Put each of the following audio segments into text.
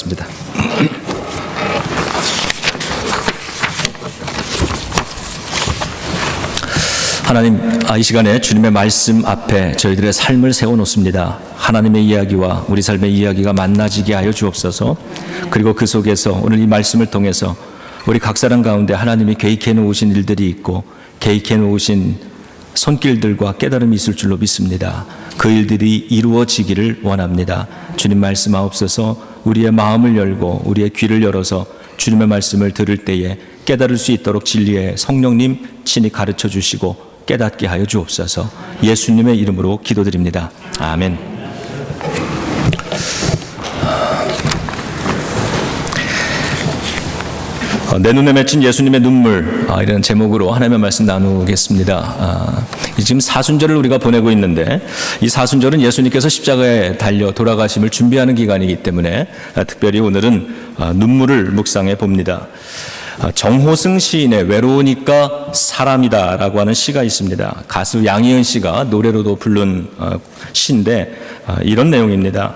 기도하겠습니다. 하나님, 이 시간에 주님의 말씀 앞에 저희들의 삶을 세워놓습니다. 하나님의 이야기와 우리 삶의 이야기가 만나지게 하여 주옵소서. 그리고 그 속에서 오늘 이 말씀을 통해서 우리 각 사람 가운데 하나님이 계획해 놓으신 일들이 있고 계획해 놓으신 손길들과 깨달음이 있을 줄로 믿습니다. 그 일들이 이루어지기를 원합니다. 주님 말씀하옵소서. 우리의 마음을 열고 우리의 귀를 열어서 주님의 말씀을 들을 때에 깨달을 수 있도록 진리의 성령님 친히 가르쳐 주시고 깨닫게 하여 주옵소서. 예수님의 이름으로 기도드립니다. 아멘. 내 눈에 맺힌 예수님의 눈물, 이런 제목으로 하나님의 말씀 나누겠습니다. 지금 사순절을 우리가 보내고 있는데 이 사순절은 예수님께서 십자가에 달려 돌아가심을 준비하는 기간이기 때문에 특별히 오늘은 눈물을 묵상해 봅니다. 정호승 시인의 외로우니까 사람이다 라고 하는 시가 있습니다. 가수 양희은 씨가 노래로도 부른 시인데 이런 내용입니다.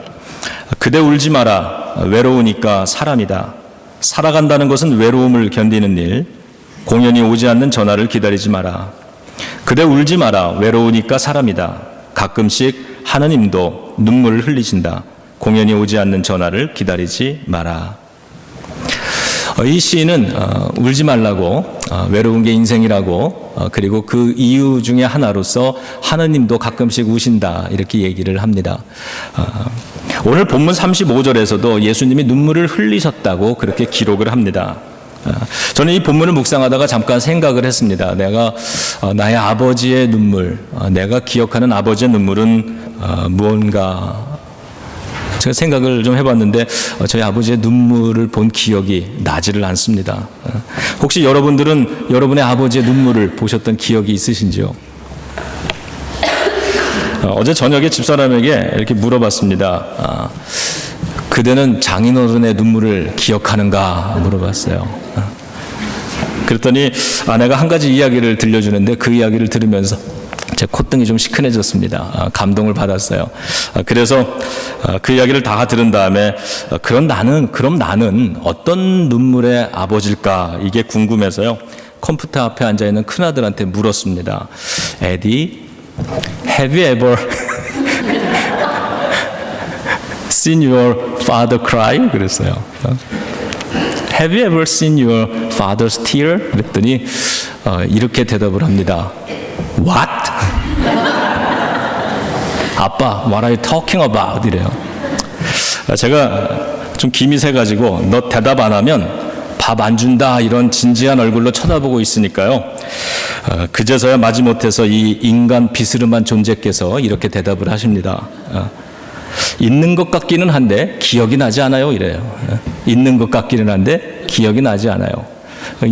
그대 울지 마라. 외로우니까 사람이다. 살아간다는 것은 외로움을 견디는 일. 공연이 오지 않는 전화를 기다리지 마라. 그대 울지 마라. 외로우니까 사람이다. 가끔씩 하느님도 눈물을 흘리신다. 공연이 오지 않는 전화를 기다리지 마라. 이 시인은 울지 말라고, 외로운 게 인생이라고, 그리고 그 이유 중에 하나로서 하느님도 가끔씩 우신다 이렇게 얘기를 합니다. 오늘 본문 35절에서도 예수님이 눈물을 흘리셨다고 그렇게 기록을 합니다. 저는 이 본문을 묵상하다가 잠깐 생각을 했습니다. 내가 나의 아버지의 눈물, 내가 기억하는 아버지의 눈물은 무언가, 제가 생각을 좀 해봤는데 저희 아버지의 눈물을 본 기억이 나지를 않습니다. 혹시 여러분들은 여러분의 아버지의 눈물을 보셨던 기억이 있으신지요? 어제 저녁에 집사람에게 이렇게 물어봤습니다. 그대는 장인어른의 눈물을 기억하는가 물어봤어요. 그랬더니 아내가 한 가지 이야기를 들려주는데 그 이야기를 들으면서 제 콧등이 좀 시큰해졌습니다. 감동을 받았어요. 그래서 그 이야기를 다 들은 다음에 그럼 나는 어떤 눈물의 아버지일까 이게 궁금해서요. 컴퓨터 앞에 앉아있는 큰아들한테 물었습니다. 에디, have you ever seen your father cry? 그랬어요. Have you ever seen your father's tear? 그랬더니 이렇게 대답을 합니다. What? 아빠, what are you talking about? 이래요. 제가 좀 김이 새가지고 너 대답 안 하면 밥 안 준다 이런 진지한 얼굴로 쳐다보고 있으니까요. 그제서야 마지못해서 이 인간 비스름한 존재께서 이렇게 대답을 하십니다. 있는 것 같기는 한데 기억이 나지 않아요. 이래요. 있는 것 같기는 한데 기억이 나지 않아요.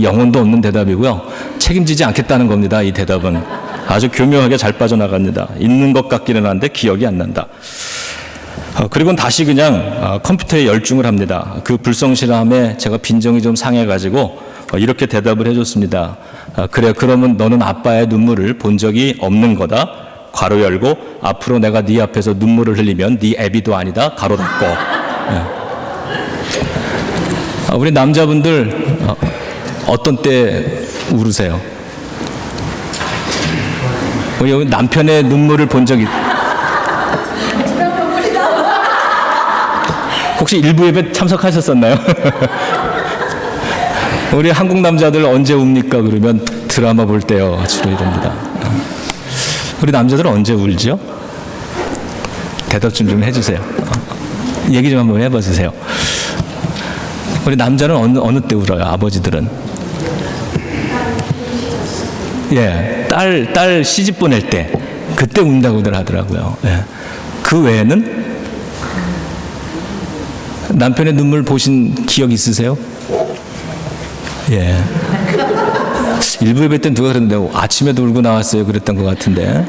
영혼도 없는 대답이고요. 책임지지 않겠다는 겁니다. 이 대답은 아주 교묘하게 잘 빠져나갑니다. 있는 것 같기는 한데 기억이 안 난다. 그리고는 다시 그냥 컴퓨터에 열중을 합니다. 그 불성실함에 제가 빈정이 좀 상해가지고 이렇게 대답을 해줬습니다. 그래, 그러면 너는 아빠의 눈물을 본 적이 없는 거다. 괄호 열고 앞으로 내가 네 앞에서 눈물을 흘리면 네 애비도 아니다. 가로 닫고. 우리 남자분들 어떤 때 울으세요? 우리 남편의 눈물을 본 적이 혹시 일부 예배 참석하셨었나요? 우리 한국 남자들 언제 웁니까? 그러면 드라마 볼 때요. 주로 이럽니다. 우리 남자들 언제 울죠? 대답 좀 해주세요. 얘기 좀 한번 해봐 주세요. 우리 남자는 어느 때 울어요? 아버지들은? 예, 딸 시집 보낼 때 그때 운다고들 하더라고요. 예. 그 외에는 남편의 눈물 보신 기억 있으세요? 예. 일부 예배 때 누가 그랬는데 아침에도 울고 나왔어요 그랬던 것 같은데.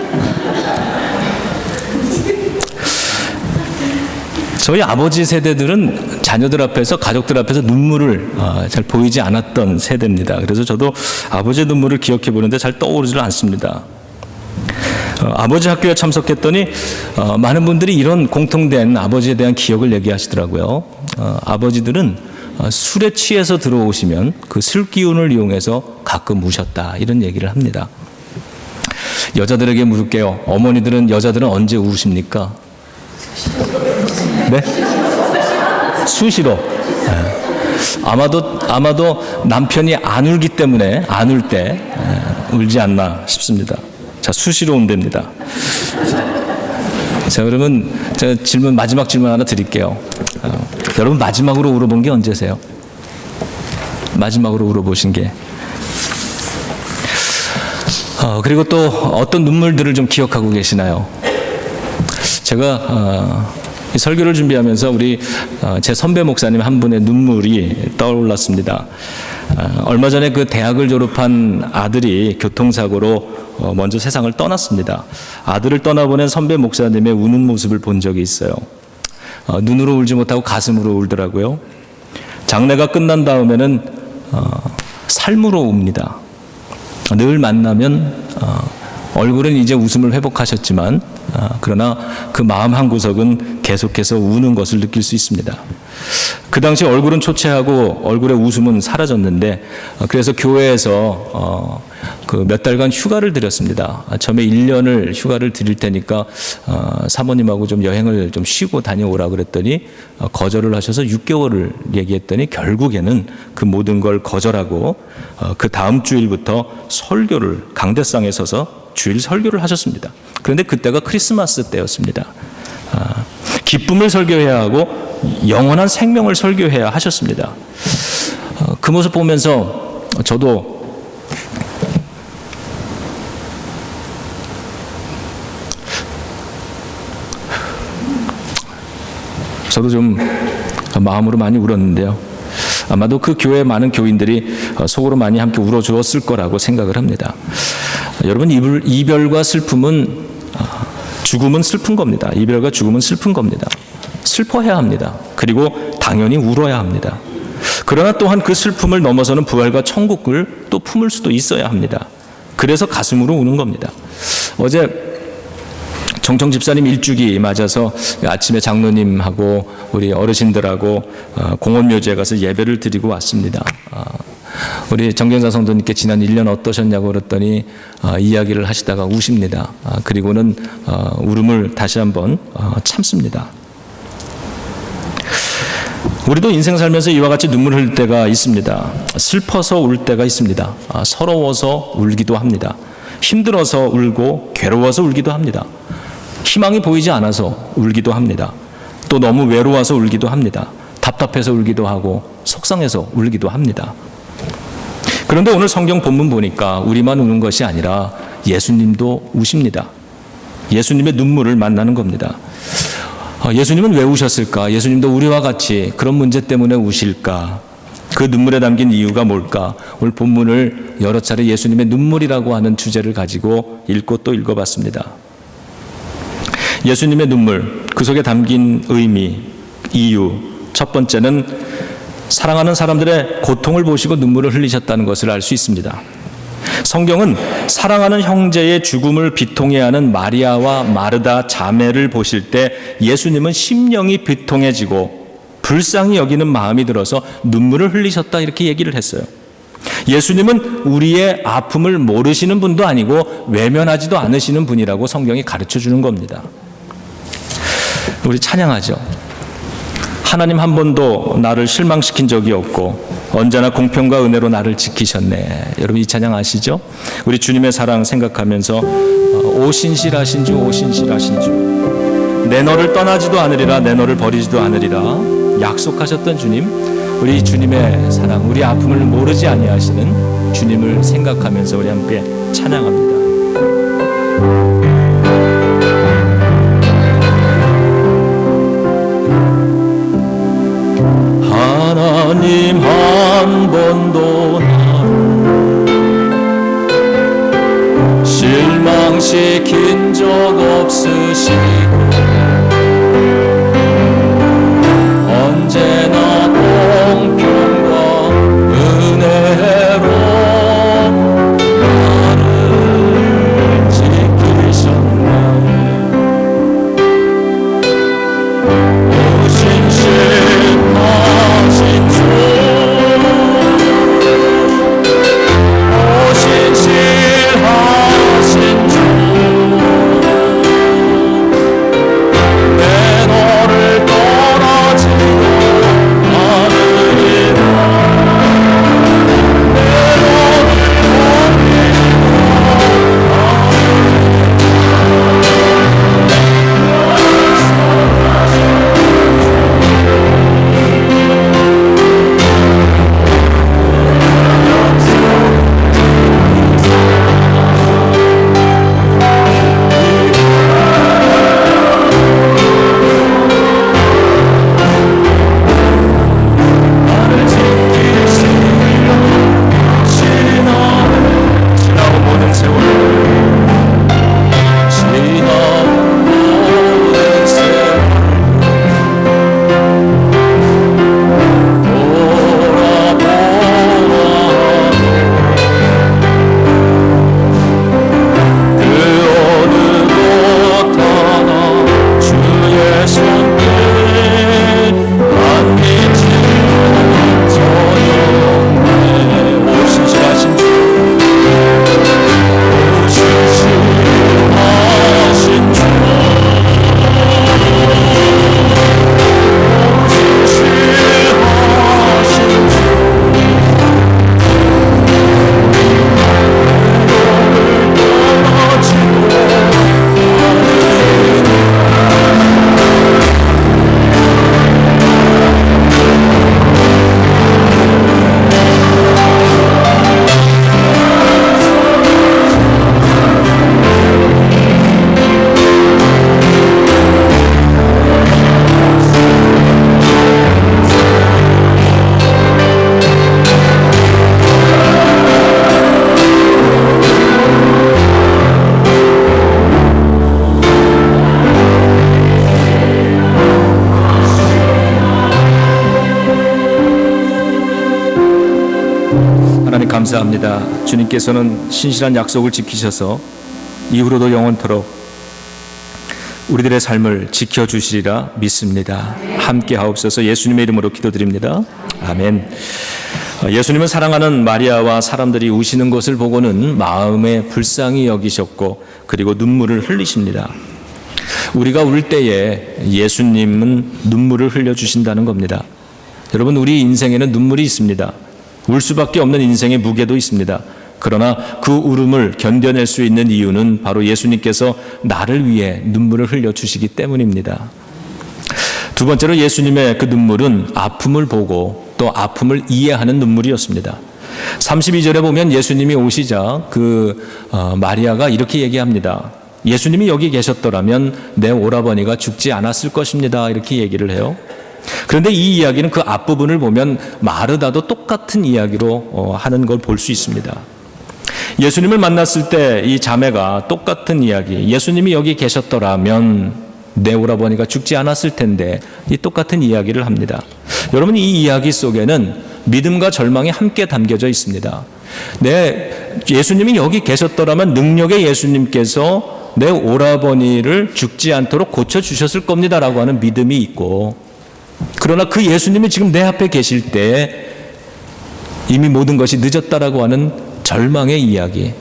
저희 아버지 세대들은 자녀들 앞에서 가족들 앞에서 눈물을 잘 보이지 않았던 세대입니다. 그래서 저도 아버지의 눈물을 기억해 보는데 잘 떠오르질 않습니다. 아버지 학교에 참석했더니 많은 분들이 이런 공통된 아버지에 대한 기억을 얘기하시더라고요. 아버지들은 술에 취해서 들어오시면 그 술 기운을 이용해서 가끔 우셨다, 이런 얘기를 합니다. 여자들에게 물을게요. 어머니들은, 여자들은 언제 우십니까? 네? 수시로. 네. 아마도 남편이 안 울기 때문에, 안 울 때 울지 않나 싶습니다. 자, 수시로 온답니다. 자, 그러면 제가 마지막 질문 하나 드릴게요. 여러분, 마지막으로 울어본 게 언제세요? 마지막으로 울어보신 게. 그리고 또 어떤 눈물들을 좀 기억하고 계시나요? 제가 이 설교를 준비하면서 제 선배 목사님 한 분의 눈물이 떠올랐습니다. 얼마 전에 그 대학을 졸업한 아들이 교통사고로 먼저 세상을 떠났습니다. 아들을 떠나보낸 선배 목사님의 우는 모습을 본 적이 있어요. 눈으로 울지 못하고 가슴으로 울더라고요. 장례가 끝난 다음에는 삶으로 웁니다. 늘 만나면 얼굴은 이제 웃음을 회복하셨지만 그러나 그 마음 한구석은 계속해서 우는 것을 느낄 수 있습니다. 그 당시 얼굴은 초췌하고 얼굴의 웃음은 사라졌는데, 그래서 교회에서 그 몇 달간 휴가를 드렸습니다. 처음에 1년을 휴가를 드릴 테니까 사모님하고 좀 여행을 좀 쉬고 다녀오라 그랬더니 거절을 하셔서 6개월을 얘기했더니 결국에는 그 모든 걸 거절하고 그 다음 주일부터 설교를, 강대상에 서서 주일 설교를 하셨습니다. 그런데 그때가 크리스마스 때였습니다. 기쁨을 설교해야 하고 영원한 생명을 설교해야 하셨습니다. 그 모습 보면서 저도 좀 마음으로 많이 울었는데요. 아마도 그 교회 많은 교인들이 속으로 많이 함께 울어주었을 거라고 생각을 합니다. 여러분, 이별과 슬픔은, 죽음은 슬픈 겁니다. 이별과 죽음은 슬픈 겁니다. 슬퍼해야 합니다. 그리고 당연히 울어야 합니다. 그러나 또한 그 슬픔을 넘어서는 부활과 천국을 또 품을 수도 있어야 합니다. 그래서 가슴으로 우는 겁니다. 어제 정청 집사님 일주기 맞아서 아침에 장로님하고 우리 어르신들하고 공원묘지에 가서 예배를 드리고 왔습니다. 우리 정경자 성도님께 지난 1년 어떠셨냐고 그랬더니 이야기를 하시다가 우십니다. 그리고는 울음을 다시 한번 참습니다. 우리도 인생 살면서 이와 같이 눈물 흘릴 때가 있습니다. 슬퍼서 울 때가 있습니다. 서러워서 울기도 합니다. 힘들어서 울고 괴로워서 울기도 합니다. 희망이 보이지 않아서 울기도 합니다. 또 너무 외로워서 울기도 합니다. 답답해서 울기도 하고 속상해서 울기도 합니다. 그런데 오늘 성경 본문 보니까 우리만 우는 것이 아니라 예수님도 우십니다. 예수님의 눈물을 만나는 겁니다. 예수님은 왜 우셨을까? 예수님도 우리와 같이 그런 문제 때문에 우실까? 그 눈물에 담긴 이유가 뭘까? 오늘 본문을 여러 차례 예수님의 눈물이라고 하는 주제를 가지고 읽고 또 읽어봤습니다. 예수님의 눈물, 그 속에 담긴 의미, 이유. 첫 번째는 사랑하는 사람들의 고통을 보시고 눈물을 흘리셨다는 것을 알 수 있습니다. 성경은 사랑하는 형제의 죽음을 비통해하는 마리아와 마르다 자매를 보실 때 예수님은 심령이 비통해지고 불쌍히 여기는 마음이 들어서 눈물을 흘리셨다, 이렇게 얘기를 했어요. 예수님은 우리의 아픔을 모르시는 분도 아니고 외면하지도 않으시는 분이라고 성경이 가르쳐 주는 겁니다. 우리 찬양하죠. 하나님 한 번도 나를 실망시킨 적이 없고 언제나 공평과 은혜로 나를 지키셨네. 여러분, 이 찬양 아시죠? 우리 주님의 사랑 생각하면서 오신실하신 주, 오신실하신 주, 내 너를 떠나지도 않으리라, 내 너를 버리지도 않으리라 약속하셨던 주님, 우리 주님의 사랑, 우리 아픔을 모르지 아니하시는 주님을 생각하면서 우리 함께 찬양합니다. 하나님 한 번도 나를 실망시킨 적 없으시고 언제나 공평과 은혜로 나를 지키셨네. 오신실한 하나님 감사합니다. 주님께서는 신실한 약속을 지키셔서 이후로도 영원토록 우리들의 삶을 지켜주시리라 믿습니다. 함께 하옵소서. 예수님의 이름으로 기도드립니다. 아멘. 예수님은 사랑하는 마리아와 사람들이 우시는 것을 보고는 마음에 불쌍히 여기셨고 그리고 눈물을 흘리십니다. 우리가 울 때에 예수님은 눈물을 흘려주신다는 겁니다. 여러분, 우리 인생에는 눈물이 있습니다. 울 수밖에 없는 인생의 무게도 있습니다. 그러나 그 울음을 견뎌낼 수 있는 이유는 바로 예수님께서 나를 위해 눈물을 흘려주시기 때문입니다. 두 번째로 예수님의 그 눈물은 아픔을 보고 또 아픔을 이해하는 눈물이었습니다. 32절에 보면 예수님이 오시자 마리아가 이렇게 얘기합니다. 예수님이 여기 계셨더라면 내 오라버니가 죽지 않았을 것입니다. 이렇게 얘기를 해요. 그런데 이 이야기는 그 앞부분을 보면 마르다도 똑같은 이야기로 하는 걸 볼 수 있습니다. 예수님을 만났을 때 이 자매가 똑같은 이야기, 예수님이 여기 계셨더라면 내 오라버니가 죽지 않았을 텐데, 이 똑같은 이야기를 합니다. 여러분, 이 이야기 속에는 믿음과 절망이 함께 담겨져 있습니다. 예수님이 여기 계셨더라면 능력의 예수님께서 내 오라버니를 죽지 않도록 고쳐주셨을 겁니다라고 하는 믿음이 있고, 그러나 그 예수님이 지금 내 앞에 계실 때 이미 모든 것이 늦었다라고 하는 절망의 이야기.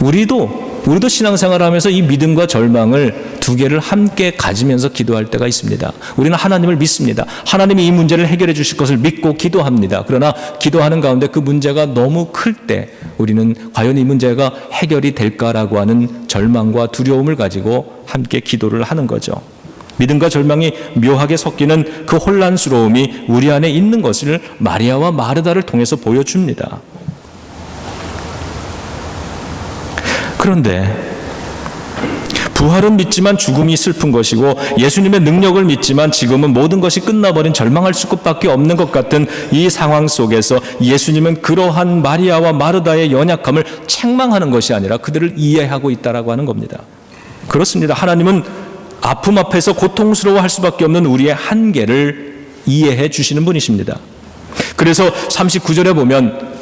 우리도 신앙생활을 하면서 이 믿음과 절망을 두 개를 함께 가지면서 기도할 때가 있습니다. 우리는 하나님을 믿습니다. 하나님이 이 문제를 해결해 주실 것을 믿고 기도합니다. 그러나 기도하는 가운데 그 문제가 너무 클 때 우리는 과연 이 문제가 해결이 될까라고 하는 절망과 두려움을 가지고 함께 기도를 하는 거죠. 믿음과 절망이 묘하게 섞이는 그 혼란스러움이 우리 안에 있는 것을 마리아와 마르다를 통해서 보여줍니다. 그런데 부활은 믿지만 죽음이 슬픈 것이고 예수님의 능력을 믿지만 지금은 모든 것이 끝나버린 절망할 수밖에 없는 것 같은 이 상황 속에서 예수님은 그러한 마리아와 마르다의 연약함을 책망하는 것이 아니라 그들을 이해하고 있다라고 하는 겁니다. 그렇습니다. 하나님은 아픔 앞에서 고통스러워할 수밖에 없는 우리의 한계를 이해해 주시는 분이십니다. 그래서 39절에 보면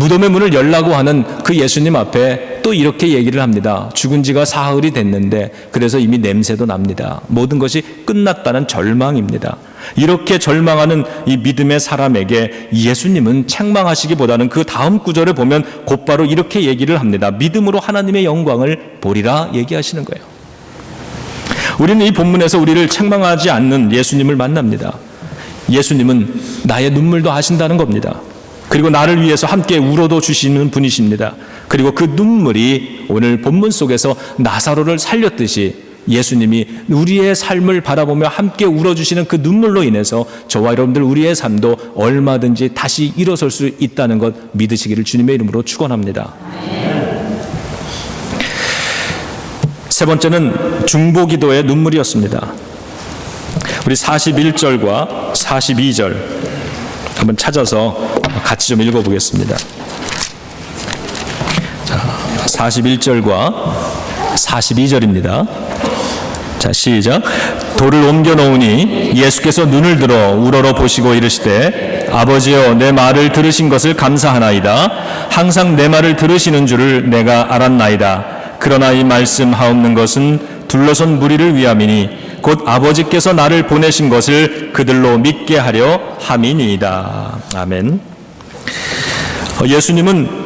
무덤의 문을 열라고 하는 그 예수님 앞에 또 이렇게 얘기를 합니다. 죽은 지가 사흘이 됐는데 그래서 이미 냄새도 납니다. 모든 것이 끝났다는 절망입니다. 이렇게 절망하는 이 믿음의 사람에게 예수님은 책망하시기보다는 그 다음 구절에 보면 곧바로 이렇게 얘기를 합니다. 믿음으로 하나님의 영광을 보리라 얘기하시는 거예요. 우리는 이 본문에서 우리를 책망하지 않는 예수님을 만납니다. 예수님은 나의 눈물도 아신다는 겁니다. 그리고 나를 위해서 함께 울어도 주시는 분이십니다. 그리고 그 눈물이 오늘 본문 속에서 나사로를 살렸듯이 예수님이 우리의 삶을 바라보며 함께 울어주시는 그 눈물로 인해서 저와 여러분들 우리의 삶도 얼마든지 다시 일어설 수 있다는 것 믿으시기를 주님의 이름으로 축원합니다. 세 번째는 중보기도의 눈물이었습니다. 우리 41절과 42절 한번 찾아서 같이 좀 읽어보겠습니다. 자, 41절과 42절입니다. 자, 시작. 돌을 옮겨 놓으니 예수께서 눈을 들어 우러러 보시고 이르시되 아버지여 내 말을 들으신 것을 감사하나이다. 항상 내 말을 들으시는 줄을 내가 알았나이다. 그러나 이 말씀하옵는 것은 둘러선 무리를 위함이니 곧 아버지께서 나를 보내신 것을 그들로 믿게 하려 함이니이다. 아멘. 예수님은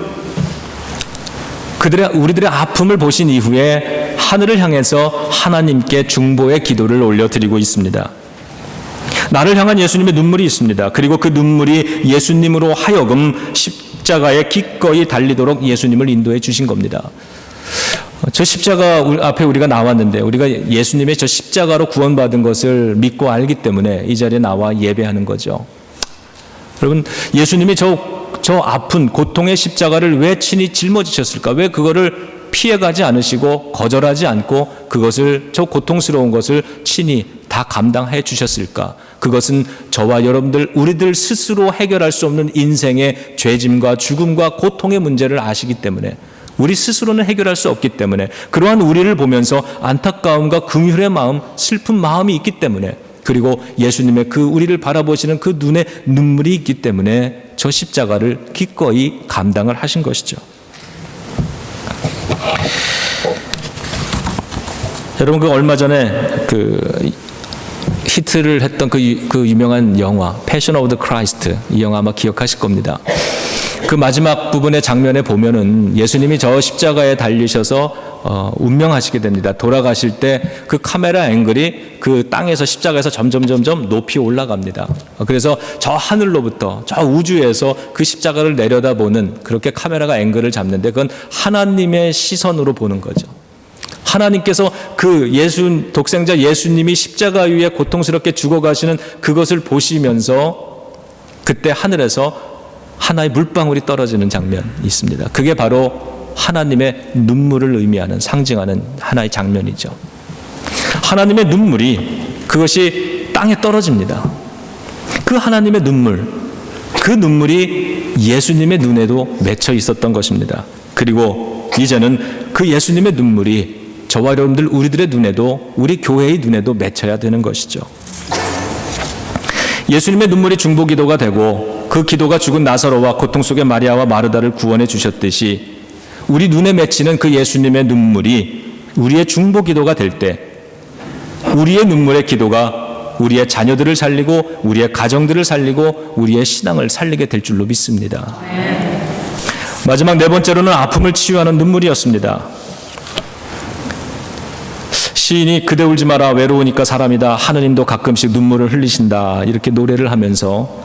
우리들의 아픔을 보신 이후에 하늘을 향해서 하나님께 중보의 기도를 올려드리고 있습니다. 나를 향한 예수님의 눈물이 있습니다. 그리고 그 눈물이 예수님으로 하여금 십자가에 기꺼이 달리도록 예수님을 인도해 주신 겁니다. 저 십자가 앞에 우리가 나왔는데 우리가 예수님의 저 십자가로 구원받은 것을 믿고 알기 때문에 이 자리에 나와 예배하는 거죠. 여러분, 예수님이 저 아픈 고통의 십자가를 왜 친히 짊어지셨을까? 왜 그거를 피해가지 않으시고 거절하지 않고 그것을, 저 고통스러운 것을 친히 다 감당해 주셨을까? 그것은 저와 여러분들 우리들 스스로 해결할 수 없는 인생의 죄짐과 죽음과 고통의 문제를 아시기 때문에, 우리 스스로는 해결할 수 없기 때문에, 그러한 우리를 보면서 안타까움과 긍휼의 마음, 슬픈 마음이 있기 때문에 그리고 예수님의 그 우리를 바라보시는 그 눈에 눈물이 있기 때문에 저 십자가를 기꺼이 감당을 하신 것이죠. 여러분, 그 얼마 전에 그 히트를 했던 그 유명한 영화 패션 오브 더 크라이스트, 이 영화 아마 기억하실 겁니다. 그 마지막 부분의 장면에 보면은 예수님이 저 십자가에 달리셔서 운명하시게 됩니다. 돌아가실 때 그 카메라 앵글이 그 땅에서 십자가에서 점점 높이 올라갑니다. 그래서 저 하늘로부터 저 우주에서 그 십자가를 내려다보는, 그렇게 카메라가 앵글을 잡는데 그건 하나님의 시선으로 보는 거죠. 하나님께서 그 독생자 예수님이 십자가 위에 고통스럽게 죽어가시는 그것을 보시면서 그때 하늘에서 하나의 물방울이 떨어지는 장면이 있습니다. 그게 바로 하나님의 눈물을 의미하는, 상징하는 하나의 장면이죠. 하나님의 눈물이, 그것이 땅에 떨어집니다. 그 하나님의 눈물, 그 눈물이 예수님의 눈에도 맺혀 있었던 것입니다. 그리고 이제는 그 예수님의 눈물이 저와 여러분들 우리들의 눈에도, 우리 교회의 눈에도 맺혀야 되는 것이죠. 예수님의 눈물이 중보기도가 되고 그 기도가 죽은 나사로와 고통 속의 마리아와 마르다를 구원해 주셨듯이 우리 눈에 맺히는 그 예수님의 눈물이 우리의 중보기도가 될 때 우리의 눈물의 기도가 우리의 자녀들을 살리고 우리의 가정들을 살리고 우리의 신앙을 살리게 될 줄로 믿습니다. 마지막 네 번째로는 아픔을 치유하는 눈물이었습니다. 시인이 그대 울지 마라 외로우니까 사람이다, 하느님도 가끔씩 눈물을 흘리신다, 이렇게 노래를 하면서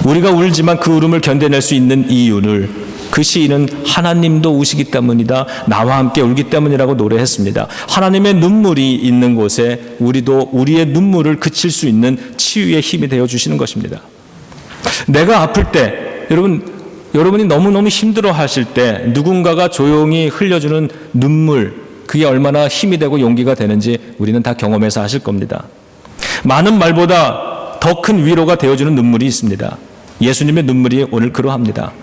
우리가 울지만 그 울음을 견뎌낼 수 있는 이유를 그 시인은 하나님도 우시기 때문이다, 나와 함께 울기 때문이라고 노래했습니다. 하나님의 눈물이 있는 곳에 우리도 우리의 눈물을 그칠 수 있는 치유의 힘이 되어 주시는 것입니다. 내가 아플 때, 여러분이 너무너무 힘들어 하실 때 누군가가 조용히 흘려주는 눈물, 그게 얼마나 힘이 되고 용기가 되는지 우리는 다 경험해서 아실 겁니다. 많은 말보다 더 큰 위로가 되어주는 눈물이 있습니다. 예수님의 눈물이 오늘 그러합니다.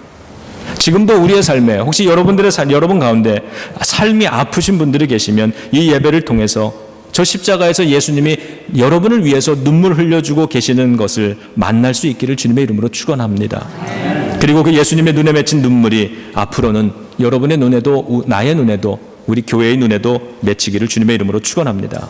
지금도 우리의 삶에, 혹시 여러분 가운데 삶이 아프신 분들이 계시면 이 예배를 통해서 저 십자가에서 예수님이 여러분을 위해서 눈물 흘려주고 계시는 것을 만날 수 있기를 주님의 이름으로 축원합니다. 그리고 그 예수님의 눈에 맺힌 눈물이 앞으로는 여러분의 눈에도, 나의 눈에도, 우리 교회의 눈에도 맺히기를 주님의 이름으로 축원합니다.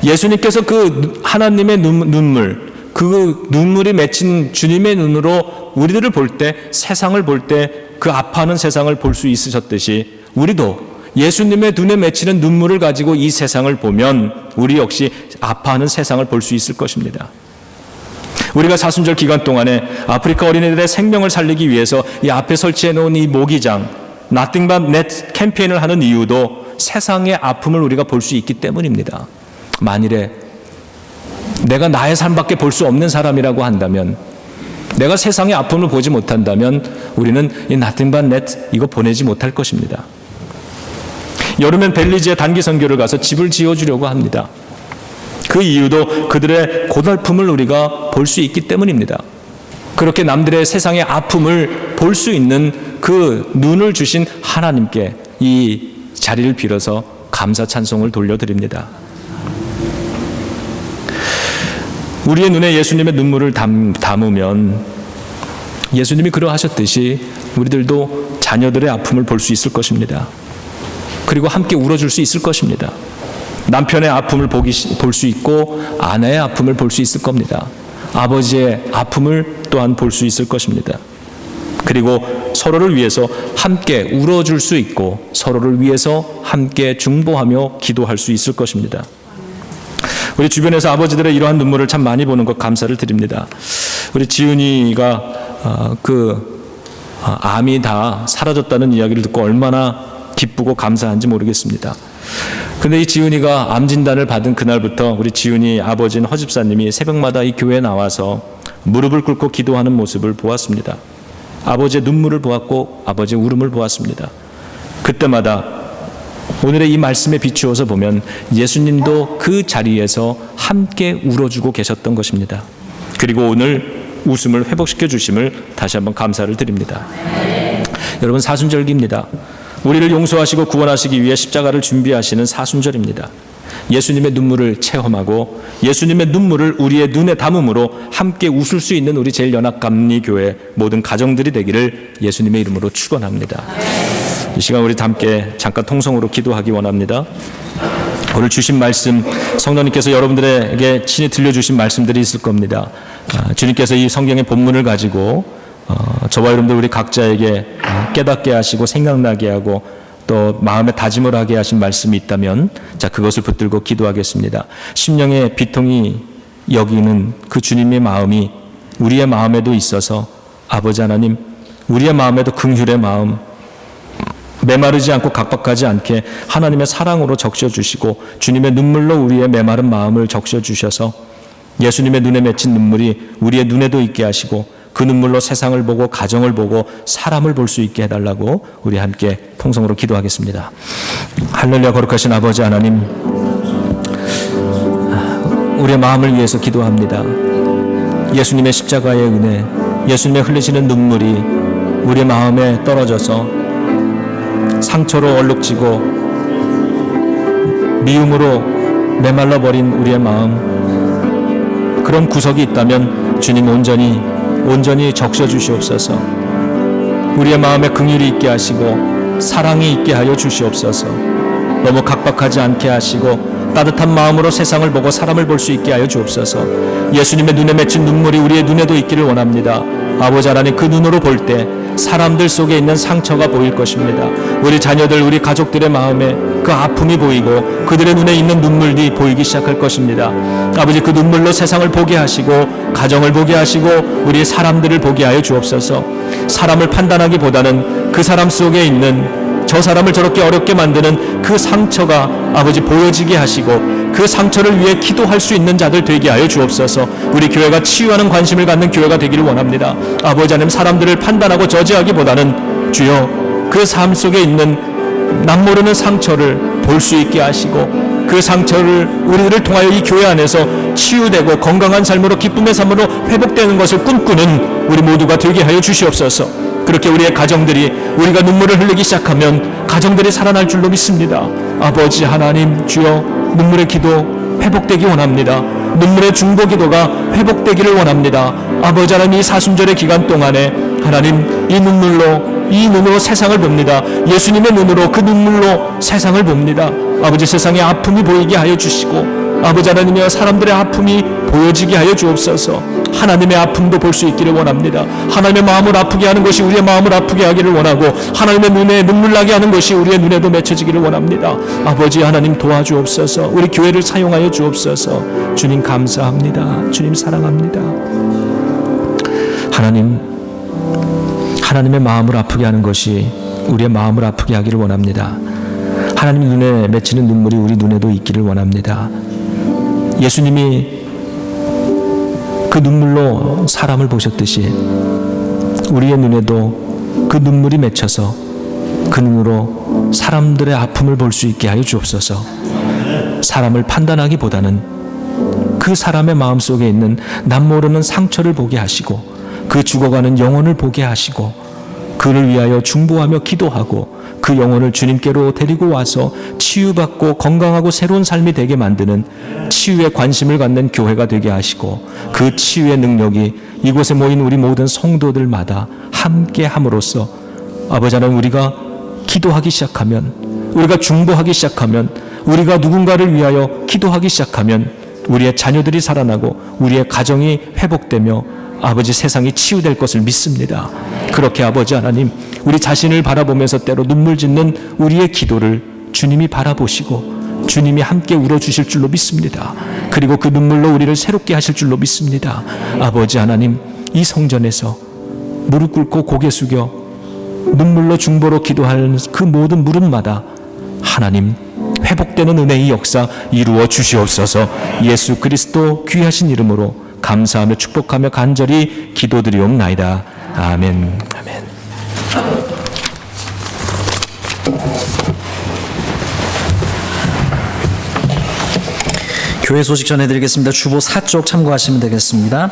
예수님께서 그 하나님의 눈물, 그 눈물이 맺힌 주님의 눈으로 우리들을 볼 때, 세상을 볼 때 그 아파하는 세상을 볼 수 있으셨듯이 우리도 예수님의 눈에 맺히는 눈물을 가지고 이 세상을 보면 우리 역시 아파하는 세상을 볼 수 있을 것입니다. 우리가 사순절 기간 동안에 아프리카 어린이들의 생명을 살리기 위해서 이 앞에 설치해 놓은 이 모기장 Nothing but Net 캠페인을 하는 이유도 세상의 아픔을 우리가 볼 수 있기 때문입니다. 만일에 내가 나의 삶밖에 볼 수 없는 사람이라고 한다면, 내가 세상의 아픔을 보지 못한다면 우리는 이 Nothing but Net 이거 보내지 못할 것입니다. 여름엔 벨리즈에 단기 선교를 가서 집을 지어주려고 합니다. 그 이유도 그들의 고달픔을 우리가 볼 수 있기 때문입니다. 그렇게 남들의 세상의 아픔을 볼 수 있는 그 눈을 주신 하나님께 이 자리를 빌어서 감사 찬송을 돌려드립니다. 우리의 눈에 예수님의 눈물을 담으면 예수님이 그러하셨듯이 우리들도 자녀들의 아픔을 볼 수 있을 것입니다. 그리고 함께 울어줄 수 있을 것입니다. 남편의 아픔을 볼 수 있고 아내의 아픔을 볼 수 있을 겁니다. 아버지의 아픔을 또한 볼 수 있을 것입니다. 그리고 서로를 위해서 함께 울어줄 수 있고 서로를 위해서 함께 중보하며 기도할 수 있을 것입니다. 우리 주변에서 아버지들의 이러한 눈물을 참 많이 보는 것 감사를 드립니다. 우리 지은이가 암이 다 사라졌다는 이야기를 듣고 얼마나 기쁘고 감사한지 모르겠습니다. 근데 이 지은이가 암 진단을 받은 그날부터 우리 지은이 아버지인 허 집사님이 새벽마다 이 교회에 나와서 무릎을 꿇고 기도하는 모습을 보았습니다. 아버지의 눈물을 보았고 아버지의 울음을 보았습니다. 그때마다 오늘의 이 말씀에 비추어서 보면 예수님도 그 자리에서 함께 울어주고 계셨던 것입니다. 그리고 오늘 웃음을 회복시켜 주심을 다시 한번 감사를 드립니다. 여러분, 사순절기입니다. 우리를 용서하시고 구원하시기 위해 십자가를 준비하시는 사순절입니다. 예수님의 눈물을 체험하고 예수님의 눈물을 우리의 눈에 담음으로 함께 웃을 수 있는 우리 제일연합감리교회 모든 가정들이 되기를 예수님의 이름으로 축원합니다. 이 시간 우리 함께 잠깐 통성으로 기도하기 원합니다. 오늘 주신 말씀, 성도님께서 여러분들에게 친히 들려주신 말씀들이 있을 겁니다. 주님께서 이 성경의 본문을 가지고 저와 여러분들 우리 각자에게 깨닫게 하시고 생각나게 하고 또 마음에 다짐을 하게 하신 말씀이 있다면 자, 그것을 붙들고 기도하겠습니다. 심령의 비통이 여기는 그 주님의 마음이 우리의 마음에도 있어서 아버지 하나님, 우리의 마음에도 긍휼의 마음, 메마르지 않고 각박하지 않게 하나님의 사랑으로 적셔주시고 주님의 눈물로 우리의 메마른 마음을 적셔주셔서 예수님의 눈에 맺힌 눈물이 우리의 눈에도 있게 하시고 그 눈물로 세상을 보고 가정을 보고 사람을 볼 수 있게 해달라고 우리 함께 통성으로 기도하겠습니다. 할렐루야. 거룩하신 아버지 하나님, 우리의 마음을 위해서 기도합니다. 예수님의 십자가의 은혜, 예수님의 흘리시는 눈물이 우리의 마음에 떨어져서 상처로 얼룩지고 미움으로 메말라버린 우리의 마음, 그런 구석이 있다면 주님 온전히 적셔주시옵소서. 우리의 마음에 긍휼이 있게 하시고 사랑이 있게 하여 주시옵소서. 너무 각박하지 않게 하시고 따뜻한 마음으로 세상을 보고 사람을 볼 수 있게 하여 주옵소서. 예수님의 눈에 맺힌 눈물이 우리의 눈에도 있기를 원합니다. 아버지 하나님, 그 눈으로 볼 때 사람들 속에 있는 상처가 보일 것입니다. 우리 자녀들, 우리 가족들의 마음에 그 아픔이 보이고 그들의 눈에 있는 눈물이 보이기 시작할 것입니다. 아버지, 그 눈물로 세상을 보게 하시고 가정을 보게 하시고 우리 사람들을 보게 하여 주옵소서. 사람을 판단하기보다는 그 사람 속에 있는 저 사람을 저렇게 어렵게 만드는 그 상처가 아버지 보여지게 하시고 그 상처를 위해 기도할 수 있는 자들 되게 하여 주옵소서. 우리 교회가 치유하는 관심을 갖는 교회가 되기를 원합니다. 아버지 하나님, 사람들을 판단하고 저지하기보다는 주여 그 삶 속에 있는 남 모르는 상처를 볼 수 있게 하시고 그 상처를 우리들을 통하여 이 교회 안에서 치유되고 건강한 삶으로 기쁨의 삶으로 회복되는 것을 꿈꾸는 우리 모두가 되게 하여 주시옵소서. 그렇게 우리의 가정들이 우리가 눈물을 흘리기 시작하면 가정들이 살아날 줄로 믿습니다. 아버지 하나님, 주여 눈물의 기도 회복되기 원합니다. 눈물의 중보 기도가 회복되기를 원합니다. 아버지 하나님, 이 사순절의 기간 동안에 하나님 이 눈으로 세상을 봅니다. 예수님의 눈으로 그 눈물로 세상을 봅니다. 아버지, 세상의 아픔이 보이게 하여 주시고 아버지 하나님이여 사람들의 아픔이 보여지게 하여 주옵소서. 하나님의 아픔도 볼 수 있기를 원합니다. 하나님의 마음을 아프게 하는 것이 우리의 마음을 아프게 하기를 원하고 하나님의 눈에 눈물 나게 하는 것이 우리의 눈에도 맺혀지기를 원합니다. 아버지 하나님, 도와주옵소서. 우리 교회를 사용하여 주옵소서. 주님 감사합니다. 주님 사랑합니다. 하나님의 마음을 아프게 하는 것이 우리의 마음을 아프게 하기를 원합니다. 하나님 눈에 맺히는 눈물이 우리 눈에도 있기를 원합니다. 예수님이 그 눈물로 사람을 보셨듯이 우리의 눈에도 그 눈물이 맺혀서 그 눈으로 사람들의 아픔을 볼 수 있게 하여 주옵소서. 사람을 판단하기보다는 그 사람의 마음속에 있는 남 모르는 상처를 보게 하시고 그 죽어가는 영혼을 보게 하시고 그를 위하여 중보하며 기도하고 그 영혼을 주님께로 데리고 와서 치유받고 건강하고 새로운 삶이 되게 만드는 치유에 관심을 갖는 교회가 되게 하시고 그 치유의 능력이 이곳에 모인 우리 모든 성도들마다 함께 함으로써 아버지 하나님, 우리가 기도하기 시작하면, 우리가 중보하기 시작하면, 우리가 누군가를 위하여 기도하기 시작하면 우리의 자녀들이 살아나고 우리의 가정이 회복되며 아버지 세상이 치유될 것을 믿습니다. 그렇게 아버지 하나님, 우리 자신을 바라보면서 때로 눈물 짓는 우리의 기도를 주님이 바라보시고 주님이 함께 울어주실 줄로 믿습니다. 그리고 그 눈물로 우리를 새롭게 하실 줄로 믿습니다. 아버지 하나님, 이 성전에서 무릎 꿇고 고개 숙여 눈물로 중보로 기도할 그 모든 무릎마다 하나님 회복되는 은혜의 역사 이루어 주시옵소서. 예수 그리스도 귀하신 이름으로 감사하며 축복하며 간절히 기도드리옵나이다. 아멘. 아멘. 교회 소식 전해드리겠습니다. 주보 4쪽 참고하시면 되겠습니다.